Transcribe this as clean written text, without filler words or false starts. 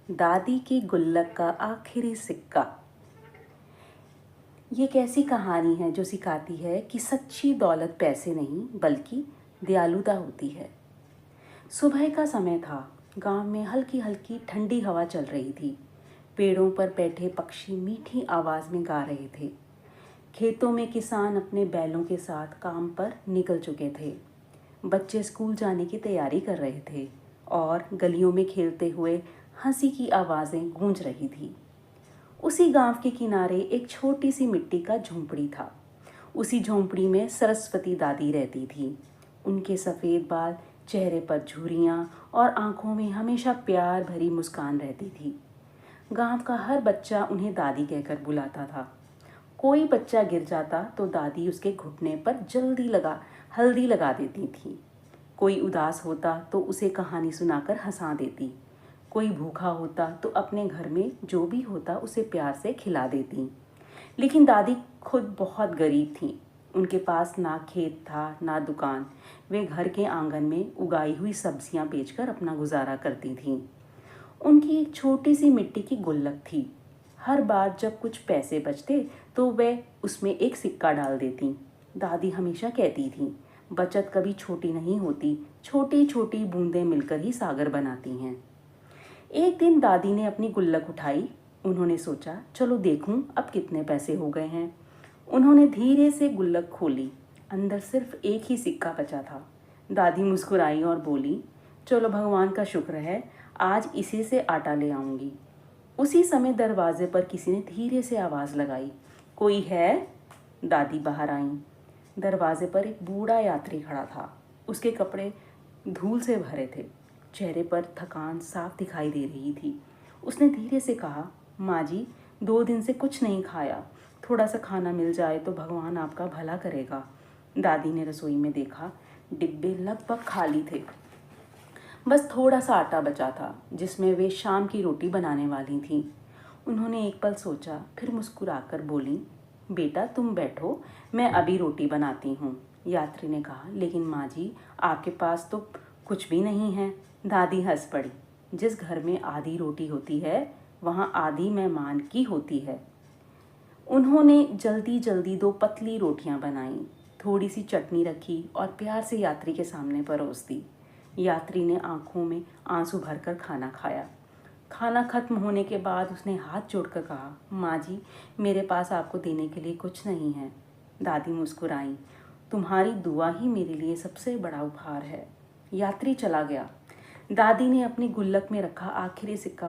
दादी की गुल्लक का आखिरी सिक्का। ये एक ऐसी कहानी है जो सिखाती है कि सच्ची दौलत पैसे नहीं बल्कि दयालुता होती है। सुबह का समय था। गांव में हल्की हल्की ठंडी हवा चल रही थी। पेड़ों पर बैठे पक्षी मीठी आवाज़ में गा रहे थे। खेतों में किसान अपने बैलों के साथ काम पर निकल चुके थे। बच्चे स्कूल जाने की तैयारी कर रहे थे और गलियों में खेलते हुए हंसी की आवाज़ें गूंज रही थी। उसी गांव के किनारे एक छोटी सी मिट्टी का झोंपड़ी था। उसी झोंपड़ी में सरस्वती दादी रहती थी। उनके सफ़ेद बाल, चेहरे पर झुर्रियाँ और आंखों में हमेशा प्यार भरी मुस्कान रहती थी। गांव का हर बच्चा उन्हें दादी कहकर बुलाता था। कोई बच्चा गिर जाता तो दादी उसके घुटने पर हल्दी लगा देती थी। कोई उदास होता तो उसे कहानी सुनाकर हंसा देती। कोई भूखा होता तो अपने घर में जो भी होता उसे प्यार से खिला देती। लेकिन दादी खुद बहुत गरीब थी। उनके पास ना खेत था ना दुकान। वे घर के आंगन में उगाई हुई सब्जियां बेचकर अपना गुजारा करती थीं। उनकी एक छोटी सी मिट्टी की गुल्लक थी। हर बार जब कुछ पैसे बचते तो वे उसमें एक सिक्का डाल देती। दादी हमेशा कहती थी, बचत कभी छोटी नहीं होती, छोटी छोटी बूंदें मिलकर ही सागर बनाती हैं। एक दिन दादी ने अपनी गुल्लक उठाई। उन्होंने सोचा, चलो देखूं अब कितने पैसे हो गए हैं। उन्होंने धीरे से गुल्लक खोली। अंदर सिर्फ एक ही सिक्का बचा था। दादी मुस्कुराई और बोली, चलो भगवान का शुक्र है, आज इसी से आटा ले आऊंगी। उसी समय दरवाजे पर किसी ने धीरे से आवाज़ लगाई, कोई है? दादी बाहर आईं। दरवाजे पर एक बूढ़ा यात्री खड़ा था। उसके कपड़े धूल से भरे थे। चेहरे पर थकान साफ दिखाई दे रही थी। उसने धीरे से कहा, माँ जी, 2 दिन से कुछ नहीं खाया। थोड़ा सा खाना मिल जाए तो भगवान आपका भला करेगा। दादी ने रसोई में देखा। डिब्बे लगभग खाली थे। बस थोड़ा सा आटा बचा था जिसमें वे शाम की रोटी बनाने वाली थीं। उन्होंने एक पल सोचा, फिर मुस्कुराकर बोली, बेटा तुम बैठो, मैं अभी रोटी बनाती हूँ। यात्री ने कहा, लेकिन माँ जी, आपके पास तो कुछ भी नहीं है। दादी हंस पड़ी। जिस घर में आधी रोटी होती है वहाँ आधी मेहमान की होती है। उन्होंने जल्दी जल्दी 2 पतली रोटियां बनाईं, थोड़ी सी चटनी रखी और प्यार से यात्री के सामने परोस दी। यात्री ने आंखों में आंसू भरकर खाना खाया। खाना खत्म होने के बाद उसने हाथ जोड़कर कहा, माँ जी, मेरे पास आपको देने के लिए कुछ नहीं है। दादी मुस्कुराई, तुम्हारी दुआ ही मेरे लिए सबसे बड़ा उपहार है। यात्री चला गया। दादी ने अपनी गुल्लक में रखा आखिरी सिक्का